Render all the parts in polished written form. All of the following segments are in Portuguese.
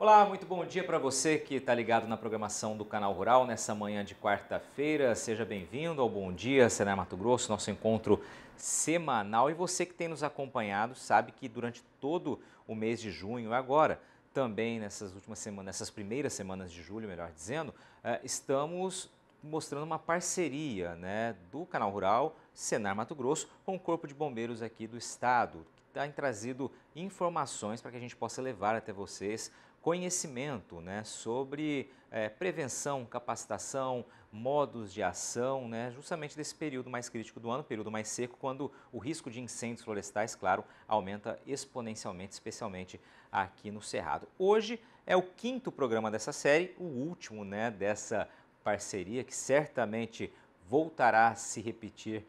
Olá, muito bom dia para você que está ligado na programação do Canal Rural nessa manhã de quarta-feira. Seja bem-vindo ao Bom Dia, Senar Mato Grosso, nosso encontro semanal. E você que tem nos acompanhado sabe que durante todo o mês de junho, agora também nessas últimas semanas, nessas primeiras semanas de julho, melhor dizendo, estamos mostrando uma parceria, do Canal Rural, Senar Mato Grosso, com o Corpo de Bombeiros aqui do estado, que tem trazido informações para que a gente possa levar até vocês conhecimento, sobre prevenção, capacitação, modos de ação, justamente desse período mais crítico do ano, período mais seco, quando o risco de incêndios florestais, claro, aumenta exponencialmente, especialmente aqui no Cerrado. Hoje é o quinto programa dessa série, o último, dessa parceria que certamente voltará a se repetir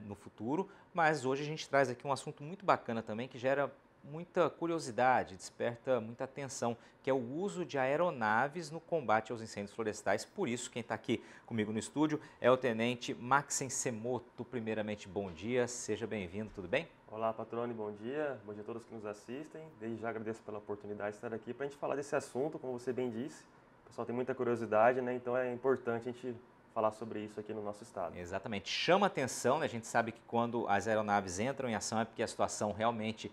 no futuro, mas hoje a gente traz aqui um assunto muito bacana também que gera muita curiosidade, desperta muita atenção, que é o uso de aeronaves no combate aos incêndios florestais. Por isso, quem está aqui comigo no estúdio é o Tenente Maxen Semoto. Primeiramente, bom dia, seja bem-vindo, tudo bem? Olá, patrone, bom dia a todos que nos assistem. Desde já agradeço pela oportunidade de estar aqui para a gente falar desse assunto, como você bem disse. O pessoal tem muita curiosidade, então é importante a gente falar sobre isso aqui no nosso estado. Exatamente, chama atenção, a gente sabe que quando as aeronaves entram em ação é porque a situação realmente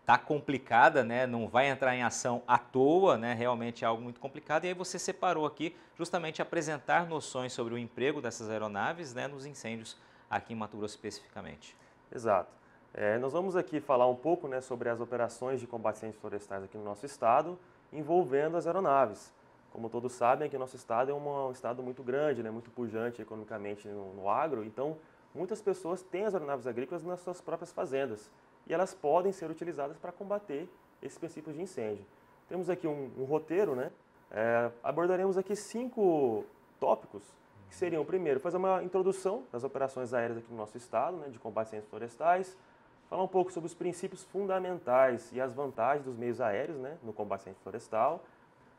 está complicada, não vai entrar em ação à toa, realmente é algo muito complicado. E aí você separou aqui justamente apresentar noções sobre o emprego dessas aeronaves, nos incêndios aqui em Mato Grosso especificamente. Exato. Nós vamos aqui falar um pouco sobre as operações de combate a incêndios florestais aqui no nosso estado, envolvendo as aeronaves. Como todos sabem, aqui no nosso estado é um estado muito grande, muito pujante economicamente no agro, então muitas pessoas têm as aeronaves agrícolas nas suas próprias fazendas e elas podem ser utilizadas para combater esses princípios de incêndio. Temos aqui um roteiro, abordaremos aqui 5 tópicos, que seriam, primeiro, fazer uma introdução das operações aéreas aqui no nosso estado, de combate a incêndios florestais, falar um pouco sobre os princípios fundamentais e as vantagens dos meios aéreos no combate a incêndio florestal,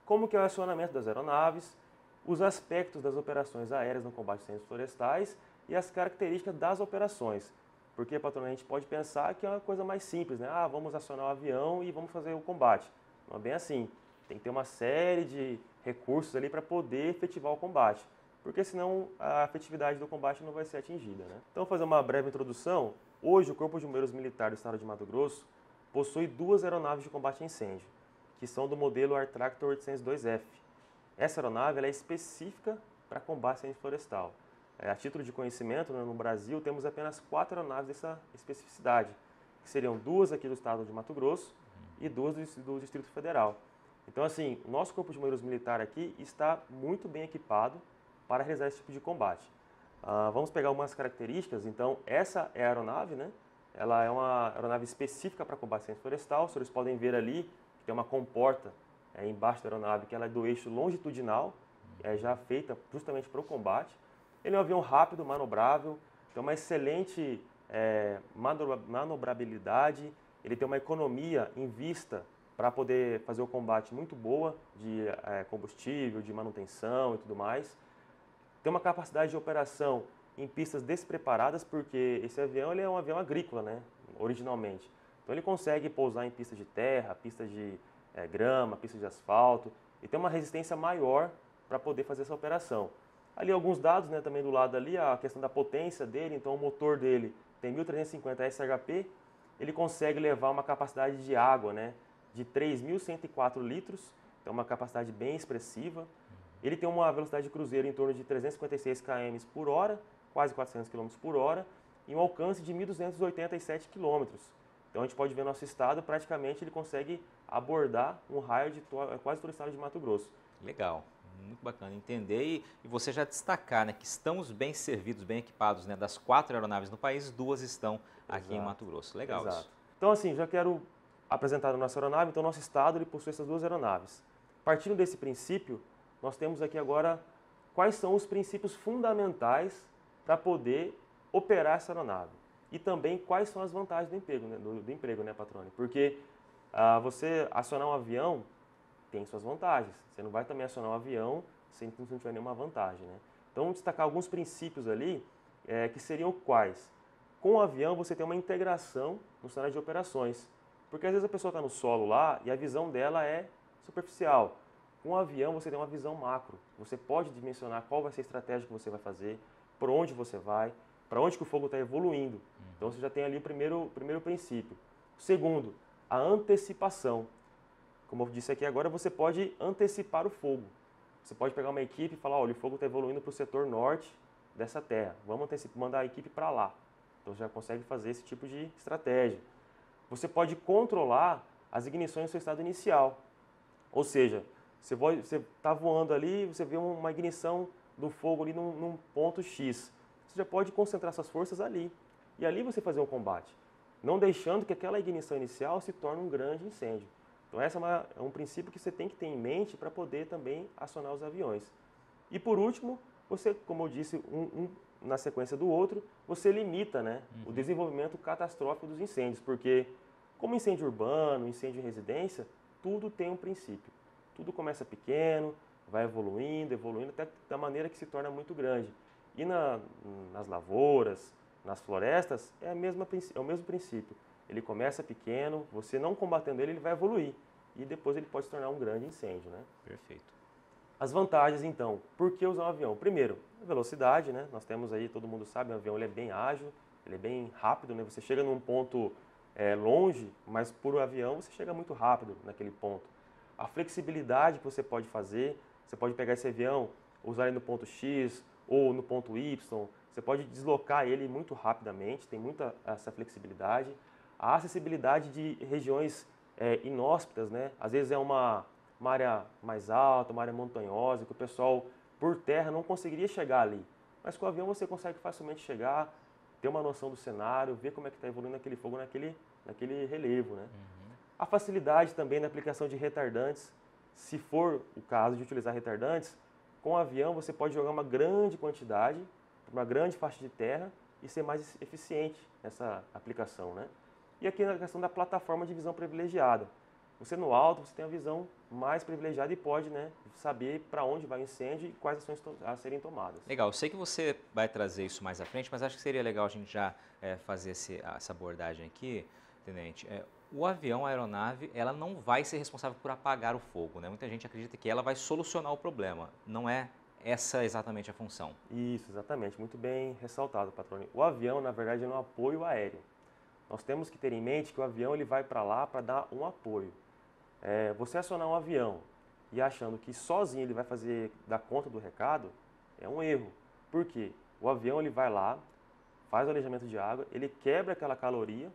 como que é o acionamento das aeronaves, os aspectos das operações aéreas no combate a incêndios florestais e as características das operações. Porque, patrão, a gente pode pensar que é uma coisa mais simples, vamos acionar o avião e vamos fazer o combate. Não é bem assim. Tem que ter uma série de recursos ali para poder efetivar o combate, porque senão a efetividade do combate não vai ser atingida. Então, vou fazer uma breve introdução. Hoje, o Corpo de Bombeiros Militar do Estado de Mato Grosso possui 2 aeronaves de combate a incêndio, que são do modelo Air Tractor 802F. Essa aeronave ela é específica para combate a incêndio florestal. A título de conhecimento, no Brasil temos apenas 4 aeronaves dessa especificidade, que seriam 2 aqui do estado de Mato Grosso e 2 do Distrito Federal. Então, assim, o nosso Corpo de Bombeiros Militar aqui está muito bem equipado para realizar esse tipo de combate. Vamos pegar algumas características. Então, essa é a aeronave, Ela é uma aeronave específica para combate a incêndio florestal. Os senhores podem ver ali que tem uma comporta embaixo da aeronave, que ela é do eixo longitudinal, já feita justamente para o combate. Ele é um avião rápido, manobrável, tem uma excelente manobrabilidade, ele tem uma economia em vista para poder fazer o combate muito boa de combustível, de manutenção e tudo mais. Tem uma capacidade de operação em pistas despreparadas, porque esse avião ele é um avião agrícola, originalmente. Então ele consegue pousar em pistas de terra, pistas de grama, pistas de asfalto, e tem uma resistência maior para poder fazer essa operação. Ali alguns dados, também do lado ali, a questão da potência dele. Então o motor dele tem 1350 SHP, ele consegue levar uma capacidade de água, de 3.104 litros, então uma capacidade bem expressiva. Ele tem uma velocidade de cruzeiro em torno de 356 km por hora, quase 400 km por hora, e um alcance de 1.287 km. Então a gente pode ver no nosso estado, praticamente ele consegue abordar um raio de quase todo o estado de Mato Grosso. Legal, muito bacana entender e você já destacar que estamos bem servidos, bem equipados, das 4 aeronaves no país, 2 estão aqui em Mato Grosso. Legal. Exato. Isso. Então, assim, já quero apresentar a nossa aeronave. Então, nosso estado ele possui essas 2 aeronaves. Partindo desse princípio, nós temos aqui agora quais são os princípios fundamentais para poder operar essa aeronave. E também quais são as vantagens do emprego, patrone? Porque você acionar um avião tem suas vantagens. Você não vai também acionar um avião sem que não tiver nenhuma vantagem. Então, vamos destacar alguns princípios ali, que seriam quais? Com o avião, você tem uma integração no cenário de operações. Porque às vezes a pessoa está no solo lá e a visão dela é superficial. Com o avião você tem uma visão macro. Você pode dimensionar qual vai ser a estratégia que você vai fazer, por onde você vai, para onde que o fogo está evoluindo. Então você já tem ali o primeiro princípio. Segundo, a antecipação. Como eu disse aqui agora, você pode antecipar o fogo. Você pode pegar uma equipe e falar, olha, o fogo está evoluindo para o setor norte dessa terra. Vamos mandar a equipe para lá. Então você já consegue fazer esse tipo de estratégia. Você pode controlar as ignições no seu estado inicial. Ou seja, você está voando ali, você vê uma ignição do fogo ali num ponto X. Você já pode concentrar suas forças ali. E ali você fazer um combate. Não deixando que aquela ignição inicial se torne um grande incêndio. Então esse é um princípio que você tem que ter em mente para poder também acionar os aviões. E por último, você, como eu disse, na sequência do outro, você limita, né, o desenvolvimento catastrófico dos incêndios, porque como incêndio urbano, incêndio em residência, tudo tem um princípio. Tudo começa pequeno, vai evoluindo, até da maneira que se torna muito grande. E nas lavouras, nas florestas, é o mesmo princípio. Ele começa pequeno, você não combatendo ele vai evoluir. E depois ele pode se tornar um grande incêndio, né? Perfeito. As vantagens, então. Por que usar um avião? Primeiro, a velocidade, né? Nós temos aí, todo mundo sabe, o avião ele é bem ágil, ele é bem rápido, né? Você chega num ponto longe, mas por avião você chega muito rápido naquele ponto. A flexibilidade que você pode fazer, você pode pegar esse avião, usar ele no ponto X ou no ponto Y, você pode deslocar ele muito rapidamente, tem muita essa flexibilidade. A acessibilidade de regiões inóspitas, né? Às vezes é uma área mais alta, uma área montanhosa, que o pessoal por terra não conseguiria chegar ali. Mas com o avião você consegue facilmente chegar, ter uma noção do cenário, ver como é que está evoluindo aquele fogo naquele relevo, né? A facilidade também na aplicação de retardantes, se for o caso de utilizar retardantes, com o avião você pode jogar uma grande quantidade, uma grande faixa de terra e ser mais eficiente nessa aplicação, né? E aqui na questão da plataforma de visão privilegiada. Você no alto, você tem a visão mais privilegiada e pode, né, saber para onde vai o incêndio e quais ações a serem tomadas. Legal, eu sei que você vai trazer isso mais à frente, mas acho que seria legal a gente já fazer essa abordagem aqui, Tenente. O avião, a aeronave, ela não vai ser responsável por apagar o fogo, né? Muita gente acredita que ela vai solucionar o problema. Não é essa exatamente a função. Isso, exatamente. Muito bem ressaltado, Patrone. O avião, na verdade, é um apoio aéreo. Nós temos que ter em mente que o avião ele vai para lá para dar um apoio. Você acionar um avião e achando que sozinho ele vai dar conta do recado, é um erro. Por quê? O avião ele vai lá, faz o alejamento de água, ele quebra aquela caloria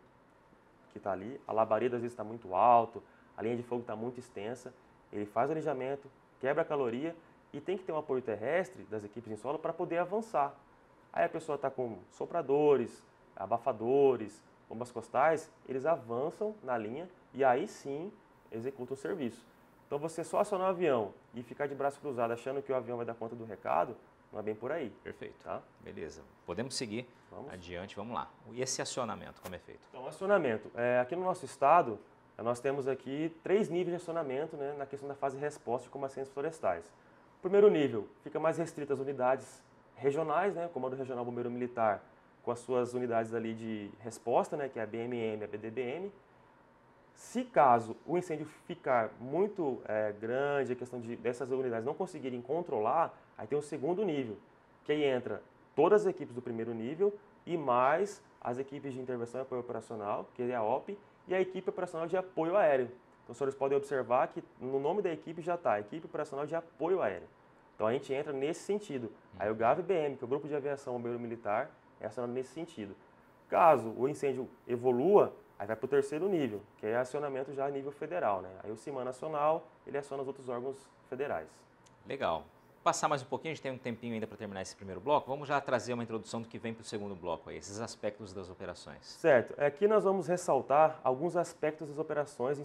que está ali, a labareda às vezes está muito alto, a linha de fogo está muito extensa, ele faz o alejamento, quebra a caloria e tem que ter um apoio terrestre das equipes em solo para poder avançar. Aí a pessoa está com sopradores, abafadores, bombas costais, eles avançam na linha e aí sim executam o serviço. Então você só acionar o avião e ficar de braço cruzado achando que o avião vai dar conta do recado, não é bem por aí. Perfeito. Tá? Beleza. Podemos seguir adiante, vamos lá. E esse acionamento, como é feito? Então, acionamento. Aqui no nosso estado, nós temos aqui 3 níveis de acionamento, né, na questão da fase de resposta de combatientes florestais. O primeiro nível fica mais restrito às unidades regionais, né, Comando Regional Bombeiro Militar, com as suas unidades ali de resposta, né, que é a BMM e a BDBM. Se caso o incêndio ficar muito grande, a questão dessas unidades não conseguirem controlar, aí tem o segundo nível, que aí entra todas as equipes do primeiro nível e mais as equipes de intervenção e apoio operacional, que é a OP, e a equipe operacional de apoio aéreo. Então, os senhores podem observar que no nome da equipe já está, Equipe Operacional de Apoio Aéreo. Então, a gente entra nesse sentido. Aí o GAV-BM, que é o Grupo de Aviação Bombeiro Militar, é acionado nesse sentido. Caso o incêndio evolua, aí vai para o terceiro nível, que é acionamento já a nível federal, né? Aí o CIMAN Nacional, ele aciona os outros órgãos federais. Legal. Passar mais um pouquinho, a gente tem um tempinho ainda para terminar esse primeiro bloco. Vamos já trazer uma introdução do que vem para o segundo bloco, aí, esses aspectos das operações. Certo. Aqui nós vamos ressaltar alguns aspectos das operações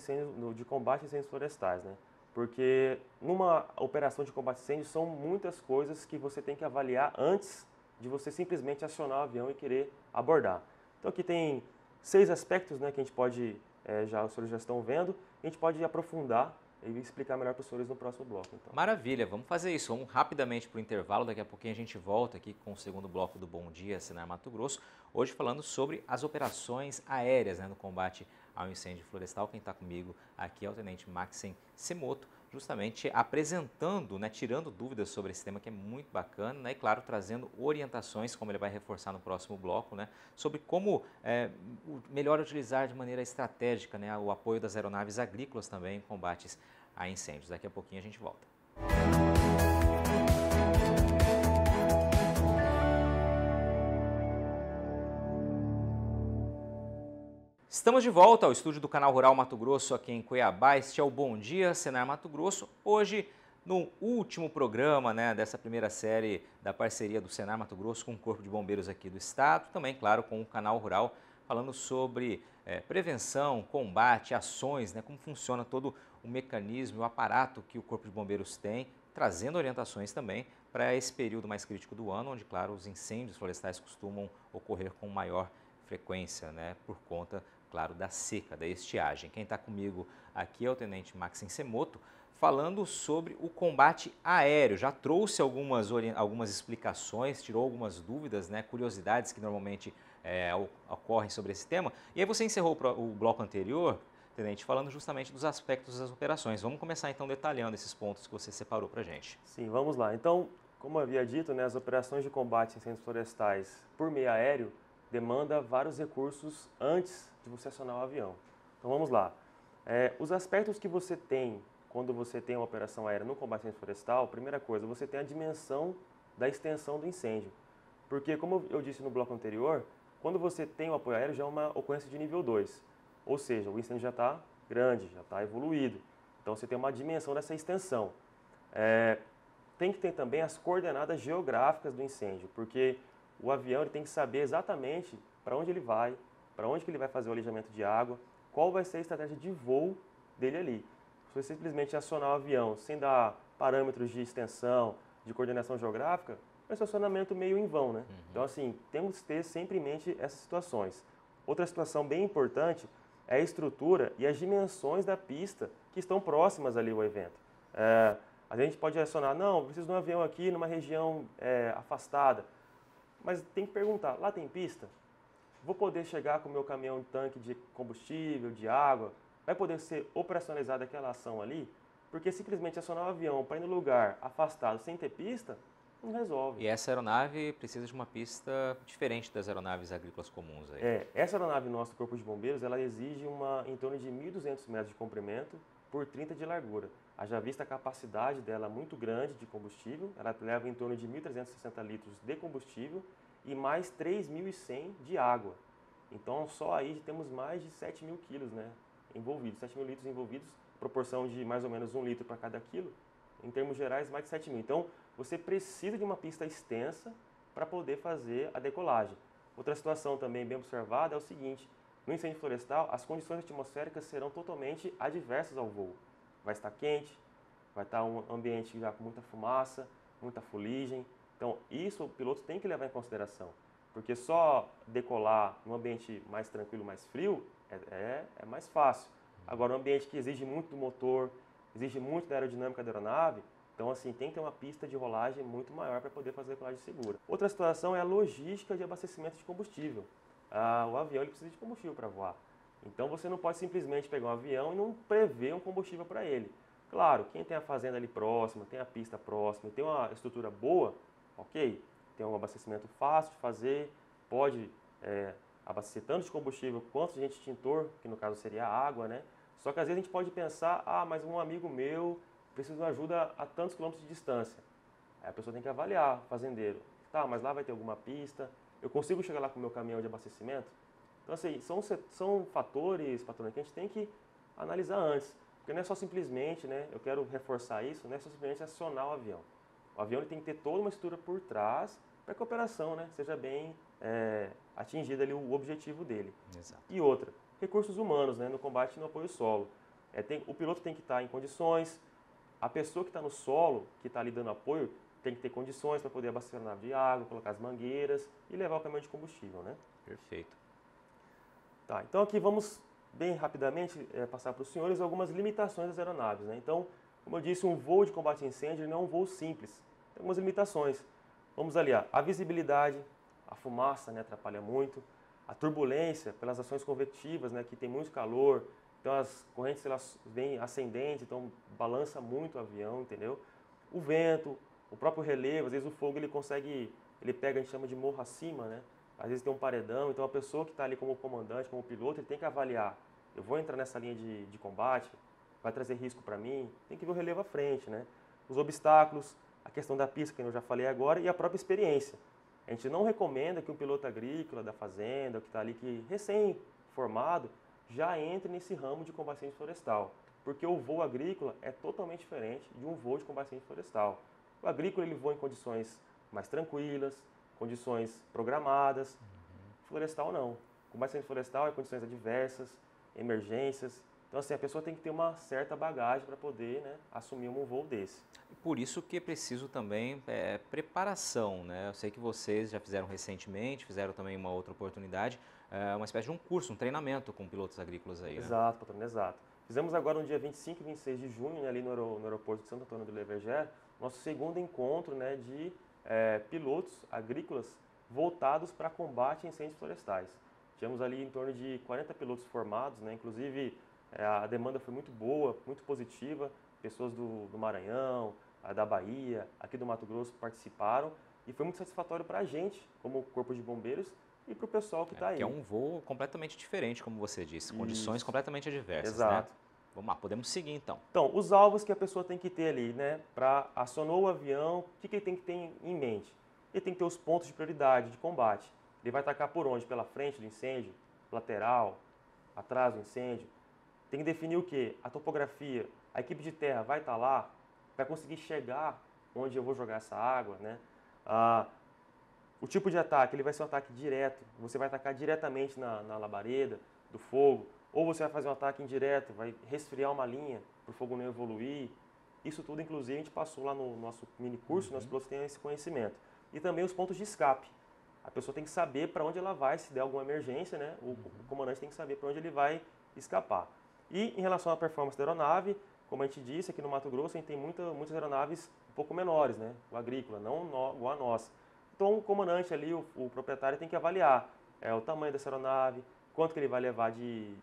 de combate a incêndios florestais, né? Porque numa operação de combate a incêndios são muitas coisas que você tem que avaliar antes de você simplesmente acionar o avião e querer abordar. Então aqui tem 6 aspectos, né, que a gente pode, os senhores já estão vendo, a gente pode aprofundar e explicar melhor para os senhores no próximo bloco. Então. Maravilha, vamos fazer isso. Vamos rapidamente para o intervalo, daqui a pouquinho a gente volta aqui com o segundo bloco do Bom Dia, Senar Mato Grosso, hoje falando sobre as operações aéreas, né, no combate ao incêndio florestal. Quem está comigo aqui é o Tenente Maxim Semoto, justamente apresentando, né, tirando dúvidas sobre esse tema que é muito bacana, né, e claro, trazendo orientações, como ele vai reforçar no próximo bloco, né, sobre como melhor utilizar de maneira estratégica, né, o apoio das aeronaves agrícolas também em combates a incêndios. Daqui a pouquinho a gente volta. Estamos de volta ao estúdio do Canal Rural Mato Grosso aqui em Cuiabá. Este é o Bom Dia Senar Mato Grosso. Hoje, no último programa, né, dessa primeira série da parceria do Senar Mato Grosso com o Corpo de Bombeiros aqui do estado, também, claro, com o Canal Rural, falando sobre prevenção, combate, ações, né, como funciona todo o mecanismo, o aparato que o Corpo de Bombeiros tem, trazendo orientações também para esse período mais crítico do ano, onde, claro, os incêndios florestais costumam ocorrer com maior frequência, né, por conta, claro, da seca, da estiagem. Quem está comigo aqui é o Tenente Maxim Semoto, falando sobre o combate aéreo. Já trouxe algumas explicações, tirou algumas dúvidas, né, curiosidades que normalmente ocorrem sobre esse tema. E aí você encerrou o bloco anterior, Tenente, falando justamente dos aspectos das operações. Vamos começar então detalhando esses pontos que você separou para a gente. Sim, vamos lá. Então, como eu havia dito, né, as operações de combate a incêndios florestais por meio aéreo demanda vários recursos antes de você acionar o avião. Então vamos lá. Os aspectos que você tem quando você tem uma operação aérea no combate a incêndio florestal, primeira coisa, você tem a dimensão da extensão do incêndio. Porque, como eu disse no bloco anterior, quando você tem o apoio aéreo já é uma ocorrência de nível 2. Ou seja, o incêndio já está grande, já está evoluído. Então você tem uma dimensão dessa extensão. Tem que ter também as coordenadas geográficas do incêndio, porque o avião ele tem que saber exatamente para onde ele vai, para onde que ele vai fazer o alijamento de água, qual vai ser a estratégia de voo dele ali. Se você simplesmente acionar o avião sem dar parâmetros de extensão, de coordenação geográfica, é um acionamento meio em vão, né? Então, assim, temos que ter sempre em mente essas situações. Outra situação bem importante é a estrutura e as dimensões da pista que estão próximas ali ao evento. A gente pode acionar, não, preciso de um avião aqui numa região afastada. Mas tem que perguntar, lá tem pista? Vou poder chegar com o meu caminhão de tanque de combustível, de água? Vai poder ser operacionalizada aquela ação ali? Porque simplesmente acionar o avião para ir no lugar afastado sem ter pista, não resolve. E essa aeronave precisa de uma pista diferente das aeronaves agrícolas comuns aí. Essa aeronave nossa do Corpo de Bombeiros, ela exige em torno de 1.200 metros de comprimento por 30 de largura. Haja vista a capacidade dela muito grande de combustível, ela leva em torno de 1.360 litros de combustível e mais 3.100 de água. Então só aí temos mais de 7.000 quilos, né, envolvidos, 7.000 litros envolvidos, proporção de mais ou menos 1 litro para cada quilo, em termos gerais mais de 7.000. Então você precisa de uma pista extensa para poder fazer a decolagem. Outra situação também bem observada é o seguinte, no incêndio florestal as condições atmosféricas serão totalmente adversas ao voo. Vai estar quente, vai estar um ambiente já com muita fumaça, muita fuligem. Então, isso o piloto tem que levar em consideração, porque só decolar num ambiente mais tranquilo, mais frio, é mais fácil. Agora, um ambiente que exige muito do motor, exige muito da aerodinâmica da aeronave, então, assim, tem que ter uma pista de rolagem muito maior para poder fazer a decolagem segura. Outra situação é a logística de abastecimento de combustível. O avião ele precisa de combustível para voar. Então você não pode simplesmente pegar um avião e não prever um combustível para ele. Claro, quem tem a fazenda ali próxima, tem a pista próxima, tem uma estrutura boa, ok, tem um abastecimento fácil de fazer, pode abastecer tanto de combustível quanto de extintor, que no caso seria a água, né? Só que às vezes a gente pode pensar, mas um amigo meu precisa de uma ajuda a tantos quilômetros de distância. Aí a pessoa tem que avaliar, fazendeiro, tá, mas lá vai ter alguma pista, eu consigo chegar lá com o meu caminhão de abastecimento? Então, assim, são fatores, patrões, que a gente tem que analisar antes. Porque não é só simplesmente, né, eu quero reforçar isso, não é só simplesmente acionar o avião. O avião ele tem que ter toda uma estrutura por trás para que a operação, né, seja bem atingida ali o objetivo dele. Exato. E outra, recursos humanos, né, no combate e no apoio solo. O piloto tem que estar em condições, a pessoa que está no solo, que está ali dando apoio, tem que ter condições para poder abastecer a nave de água, colocar as mangueiras e levar o caminhão de combustível, né? Perfeito. Tá, então aqui vamos bem rapidamente passar para os senhores algumas limitações das aeronaves, né? Então, como eu disse, um voo de combate a incêndio não é um voo simples, tem algumas limitações. Vamos ali, a visibilidade, a fumaça, né, atrapalha muito, A turbulência, pelas ações convectivas, né, que tem muito calor, então as correntes elas vêm ascendentes, então balança muito o avião, entendeu? O vento, o próprio relevo, às vezes o fogo ele pega, a gente chama de morro acima, né? Às vezes tem um paredão, então a pessoa que está ali como comandante, como piloto, ele tem que avaliar, eu vou entrar nessa linha de combate, vai trazer risco para mim, tem que ver o relevo à frente, né? Os obstáculos, a questão da pista, que eu já falei agora, e a própria experiência. A gente não recomenda que um piloto agrícola da fazenda, que está ali que recém-formado, já entre nesse ramo de combate a incêndio florestal, porque o voo agrícola é totalmente diferente de um voo de combate a incêndio florestal. O agrícola ele voa em condições mais tranquilas, condições programadas. Florestal não. Combate a incêndio florestal é condições adversas, emergências. Então assim, a pessoa tem que ter uma certa bagagem para poder, né, assumir um voo desse. Por isso que é preciso também preparação, né? Eu sei que vocês já fizeram recentemente, fizeram também uma outra oportunidade, uma espécie de um curso, um treinamento com pilotos agrícolas aí, né? Exato, patrão, exato. Fizemos agora no dia 25 e 26 de junho, né, ali no aeroporto de Santo Antônio do Leverger, nosso segundo encontro, né, de pilotos agrícolas voltados para combate a incêndios florestais. Tivemos ali em torno de 40 pilotos formados, né, inclusive a demanda foi muito boa, muito positiva, pessoas do Maranhão, da Bahia, aqui do Mato Grosso participaram e foi muito satisfatório para a gente, como Corpo de Bombeiros, e para o pessoal que está aí. Que é um voo completamente diferente, como você disse, condições completamente adversas, exato, né? Vamos lá, podemos seguir então. Então, os alvos que a pessoa tem que ter ali, né, para acionar o avião, o que ele tem que ter em mente? Ele tem que ter os pontos de prioridade de combate. Ele vai atacar por onde? Pela frente do incêndio, lateral, atrás do incêndio. Tem que definir o quê? A topografia. A equipe de terra vai estar lá, vai conseguir chegar onde eu vou jogar essa água, né? O tipo de ataque, ele vai ser um ataque direto. Você vai atacar diretamente na labareda do fogo. Ou você vai fazer um ataque indireto, vai resfriar uma linha para o fogo não evoluir. Isso tudo, inclusive, a gente passou lá no nosso mini curso, nós pilotos têm esse conhecimento. E também os pontos de escape. A pessoa tem que saber para onde ela vai, se der alguma emergência, né? O comandante tem que saber para onde ele vai escapar. E em relação à performance da aeronave, como a gente disse, aqui no Mato Grosso a gente tem muitas aeronaves um pouco menores, né? O agrícola, não igual a nossa. Então o comandante ali, o proprietário, tem que avaliar o tamanho dessa aeronave, quanto que ele vai levar de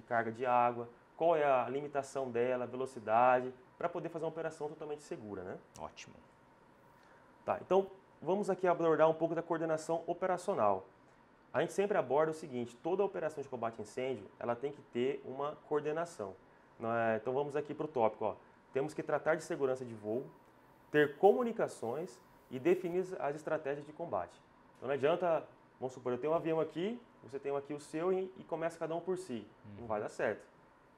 carga de água, qual é a limitação dela, a velocidade, para poder fazer uma operação totalmente segura, né? Ótimo. Tá, então vamos aqui abordar um pouco da coordenação operacional. A gente sempre aborda o seguinte, toda operação de combate a incêndio, ela tem que ter uma coordenação. Então vamos aqui para o tópico, ó. Temos que tratar de segurança de voo, ter comunicações e definir as estratégias de combate. Então não adianta, vamos supor, eu tenho um avião aqui, você tem aqui o seu e começa cada um por si. Não vai dar certo.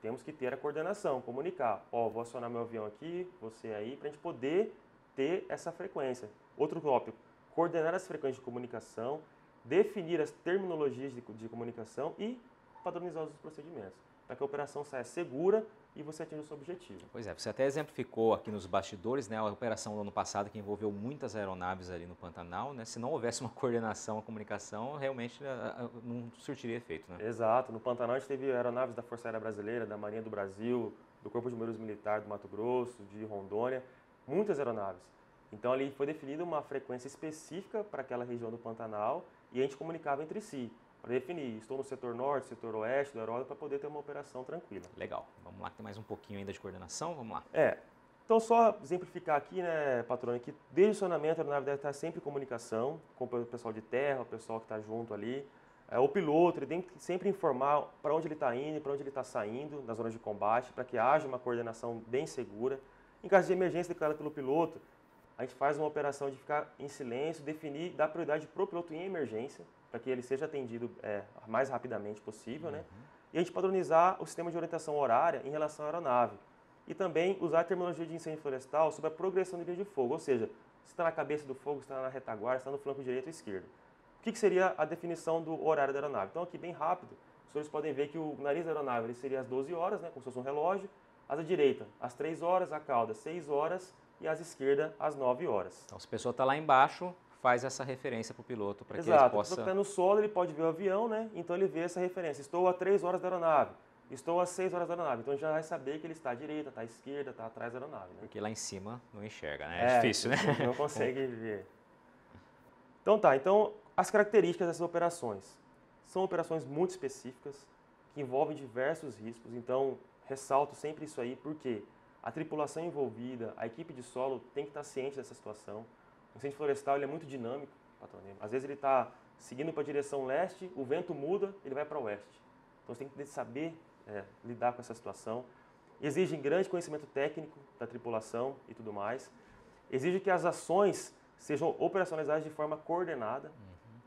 Temos que ter a coordenação, comunicar. Ó, vou acionar meu avião aqui, você aí, para a gente poder ter essa frequência. Outro tópico, coordenar as frequências de comunicação, definir as terminologias de comunicação e padronizar os procedimentos, para que a operação saia segura e você atinja o seu objetivo. Pois é, você até exemplificou aqui nos bastidores, né, a operação do ano passado que envolveu muitas aeronaves ali no Pantanal, né? Se não houvesse uma coordenação, uma comunicação, realmente não surtiria efeito, né? Exato, no Pantanal a gente teve aeronaves da Força Aérea Brasileira, da Marinha do Brasil, do Corpo de Bombeiros Militar do Mato Grosso, de Rondônia, muitas aeronaves. Então ali foi definida uma frequência específica para aquela região do Pantanal e a gente comunicava entre si, para definir, estou no setor norte, setor oeste do aeródromo, para poder ter uma operação tranquila. Legal, vamos lá, tem mais um pouquinho ainda de coordenação, vamos lá. Então só exemplificar aqui, né, patrônio, que desde o acionamento a aeronave deve estar sempre em comunicação com o pessoal de terra, o pessoal que está junto ali. O piloto, ele tem que sempre informar para onde ele está indo e para onde ele está saindo nas zonas de combate, para que haja uma coordenação bem segura. Em caso de emergência declarada pelo piloto, a gente faz uma operação de ficar em silêncio, definir, dar prioridade para o piloto em emergência, para que ele seja atendido mais rapidamente possível, né? E a gente padronizar o sistema de orientação horária em relação à aeronave. E também usar a terminologia de incêndio florestal sobre a progressão de linha de fogo, ou seja, se está na cabeça do fogo, se está na retaguarda, se está no flanco direito ou esquerdo. O que seria a definição do horário da aeronave? Então aqui bem rápido, os senhores podem ver que o nariz da aeronave ele seria às 12 horas, né, como se fosse um relógio, asa direita às 3 horas, a cauda às 6 horas e asa esquerda às 9 horas. Então se a pessoa está lá embaixo, faz essa referência para o piloto, para que ele possa... Exato, possa... a pessoa que está no solo, ele pode ver o avião, né? Então ele vê essa referência, estou a 3 horas da aeronave, estou a 6 horas da aeronave, então já vai saber que ele está à direita, está à esquerda, está atrás da aeronave. Né? Porque lá em cima não enxerga, né? É difícil, né? Não consegue ver. Então tá, então as características dessas operações. São operações muito específicas, que envolvem diversos riscos, então ressalto sempre isso aí, porque a tripulação envolvida, a equipe de solo tem que estar ciente dessa situação. O incêndio florestal ele é muito dinâmico, patrônimo. Às vezes ele está seguindo para a direção leste, o vento muda, ele vai para o oeste. Então você tem que saber lidar com essa situação. Exige grande conhecimento técnico da tripulação e tudo mais. Exige que as ações sejam operacionalizadas de forma coordenada.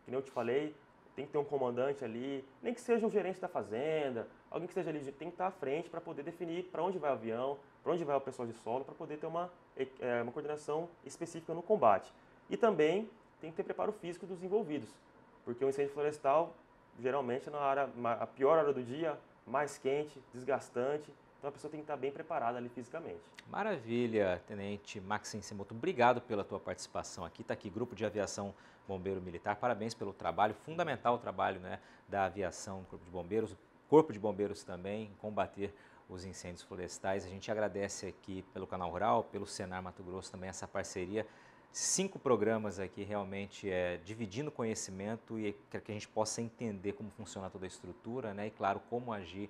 Que nem eu te falei, tem que ter um comandante ali, nem que seja um gerente da fazenda, alguém que esteja ali, tem que estar à frente para poder definir para onde vai o avião, para onde vai o pessoal de solo, para poder ter uma coordenação específica no combate. E também tem que ter preparo físico dos envolvidos, porque o incêndio florestal, geralmente, a pior hora do dia, mais quente, desgastante, então a pessoa tem que estar bem preparada ali fisicamente. Maravilha, Tenente Maxim Semoto, obrigado pela tua participação aqui. Está aqui, Grupo de Aviação Bombeiro Militar, parabéns pelo trabalho, fundamental o trabalho, né, da aviação do Corpo de Bombeiros, o Corpo de Bombeiros também, em combater os incêndios florestais. A gente agradece aqui pelo Canal Rural, pelo Senar Mato Grosso também essa parceria. 5 programas aqui realmente dividindo conhecimento e que a gente possa entender como funciona toda a estrutura, né, e claro, como agir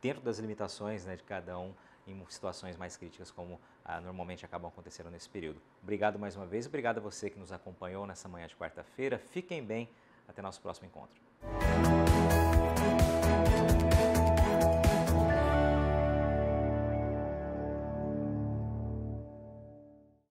dentro das limitações, né, de cada um em situações mais críticas como normalmente acabam acontecendo nesse período. Obrigado mais uma vez, obrigado a você que nos acompanhou nessa manhã de quarta-feira. Fiquem bem, até nosso próximo encontro.